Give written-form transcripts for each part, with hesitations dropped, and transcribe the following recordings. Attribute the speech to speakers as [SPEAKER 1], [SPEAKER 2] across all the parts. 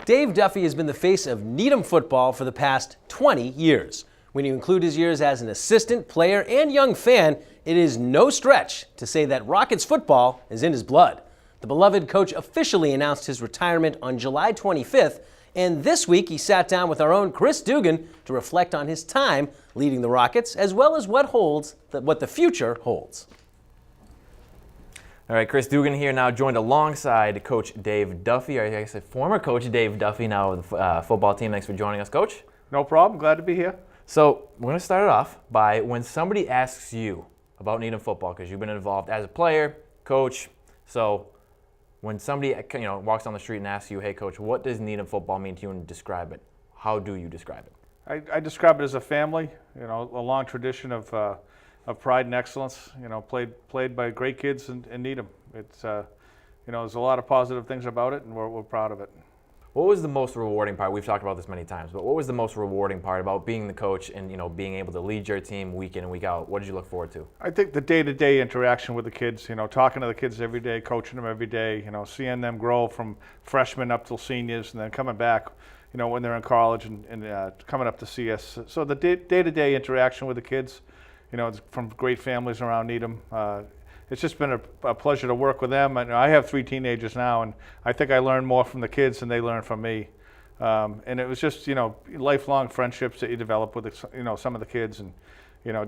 [SPEAKER 1] Dave Duffy has been the face of Needham football for the past 20 years. When you include his years as an assistant, player, and young fan, it is no stretch to say that Rockets football is in his blood. The beloved coach officially announced his retirement on July 25th, and this week he sat down with our own Chris Dugan to reflect on his time leading the Rockets, as well as what the future holds.
[SPEAKER 2] All right, Chris Dugan here now, joined alongside Coach Dave Duffy, or I guess former Coach Dave Duffy, now with the football team. Thanks for joining us, Coach.
[SPEAKER 3] No problem. Glad to be here.
[SPEAKER 2] So we're going to start it off by when somebody asks you about Needham football, because you've been involved as a player, coach. So when somebody walks down the street and asks you, "Hey, Coach, what does Needham football mean to you?" and describe it, how do you describe it?
[SPEAKER 3] I describe it as a family. A long tradition of pride and excellence. Played by great kids in Needham. It's there's a lot of positive things about it, and we're proud of it.
[SPEAKER 2] What was the most rewarding part? We've talked about this many times, but what was the most rewarding part about being the coach and being able to lead your team week in and week out? What did you look forward to?
[SPEAKER 3] I think the day-to-day interaction with the kids. Talking to the kids every day, coaching them every day. Seeing them grow from freshmen up till seniors, and then coming back. When they're in college and coming up to see us. So the day-to-day interaction with the kids. It's from great families around Needham. It's just been a pleasure to work with them. And I have 3 teenagers now, and I think I learn more from the kids than they learn from me. And it was just, lifelong friendships that you develop with, some of the kids, and,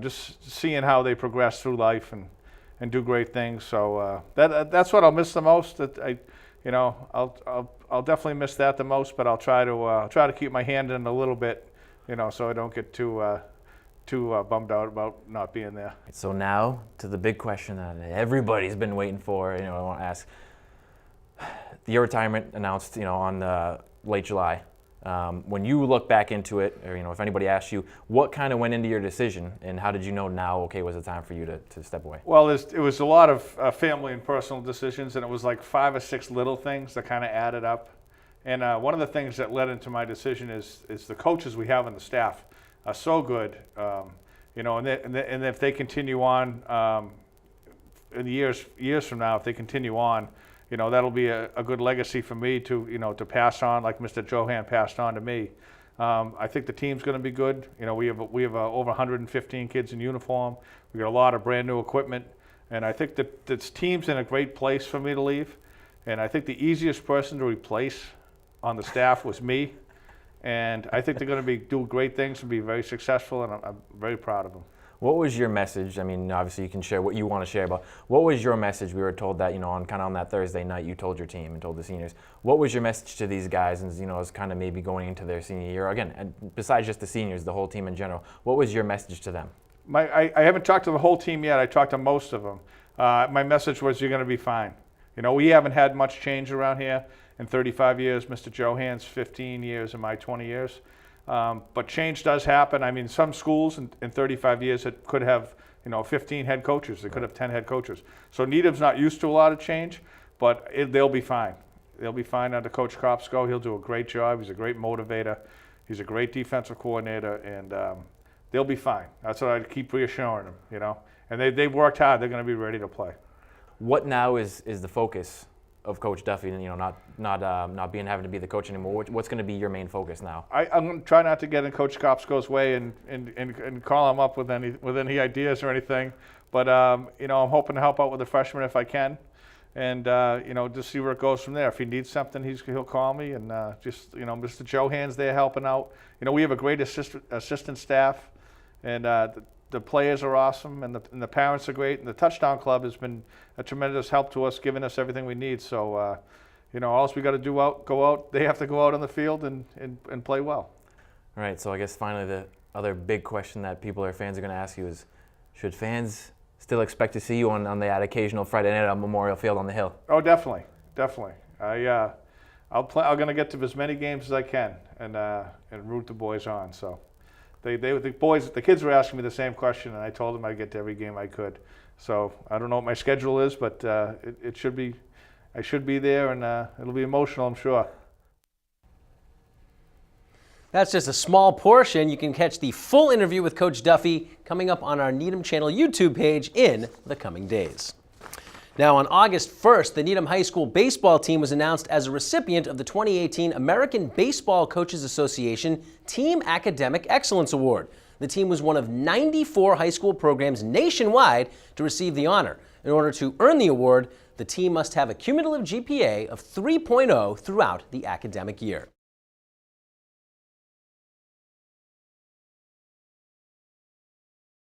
[SPEAKER 3] just seeing how they progress through life and do great things. So that's what I'll miss the most. I'll definitely miss that the most, but I'll try to keep my hand in a little bit, so I don't get too bummed out about not being there.
[SPEAKER 2] So now to the big question that everybody's been waiting for. I want to ask. Your retirement announced, on late July. When you look back into it, or if anybody asks you, what kind of went into your decision, and how did you know now, okay, was it time for you to step away?
[SPEAKER 3] Well, it was a lot of family and personal decisions, and it was like 5 or 6 little things that kind of added up. And one of the things that led into my decision is the coaches we have on the staff are so good, and if they continue on in the years from now, if they continue on, that'll be a good legacy for me to pass on, like Mr. Johan passed on to me. I think the team's going to be good. We have over 115 kids in uniform. We got a lot of brand new equipment, and I think that this team's in a great place for me to leave. And I think the easiest person to replace on the staff was me. And I think they're going to do great things and be very successful, and I'm very proud of them.
[SPEAKER 2] What was your message? I mean, obviously you can share what you want to share, but what was your message? We were told that, on that Thursday night, you told your team and told the seniors. What was your message to these guys, and as kind of maybe going into their senior year? Again, and besides just the seniors, the whole team in general, what was your message to them?
[SPEAKER 3] I haven't talked to the whole team yet. I talked to most of them. My message was, you're going to be fine. We haven't had much change around here in 35 years. Mr. Johan's 15 years and my 20 years. But change does happen. I mean, some schools in 35 years it could have 15 head coaches. They could have 10 head coaches. So Needham's not used to a lot of change, but they'll be fine. They'll be fine under Coach Kopsko. He'll do a great job. He's a great motivator. He's a great defensive coordinator, and they'll be fine. That's what I keep reassuring them. And they've worked hard. They're going to be ready to play.
[SPEAKER 2] What now is the focus of Coach Duffy, and not having to be the coach anymore? What's going to be your main focus now?
[SPEAKER 3] I'm going to try not to get in Coach Kopsko's way and call him up with any ideas or anything. But I'm hoping to help out with the freshmen if I can, and just see where it goes from there. If he needs something, he'll call me, and Mr. Johan's there helping out. We have a great assistant staff, and the players are awesome, and the parents are great, and the Touchdown Club has been a tremendous help to us, giving us everything we need. So, all we got to do go out. They have to go out on the field and play well.
[SPEAKER 2] All right. So I guess finally the other big question that fans are going to ask you is, should fans still expect to see you on that occasional Friday night at Memorial Field on the Hill?
[SPEAKER 3] Oh, definitely. I'm going to get to as many games as I can and root the boys on. So. The kids were asking me the same question, and I told them I'd get to every game I could. So I don't know what my schedule is, but it should be. I should be there, and it'll be emotional, I'm sure.
[SPEAKER 1] That's just a small portion. You can catch the full interview with Coach Duffy coming up on our Needham Channel YouTube page in the coming days. Now, on August 1st, the Needham High School baseball team was announced as a recipient of the 2018 American Baseball Coaches Association Team Academic Excellence Award. The team was one of 94 high school programs nationwide to receive the honor. In order to earn the award, the team must have a cumulative GPA of 3.0 throughout the academic year.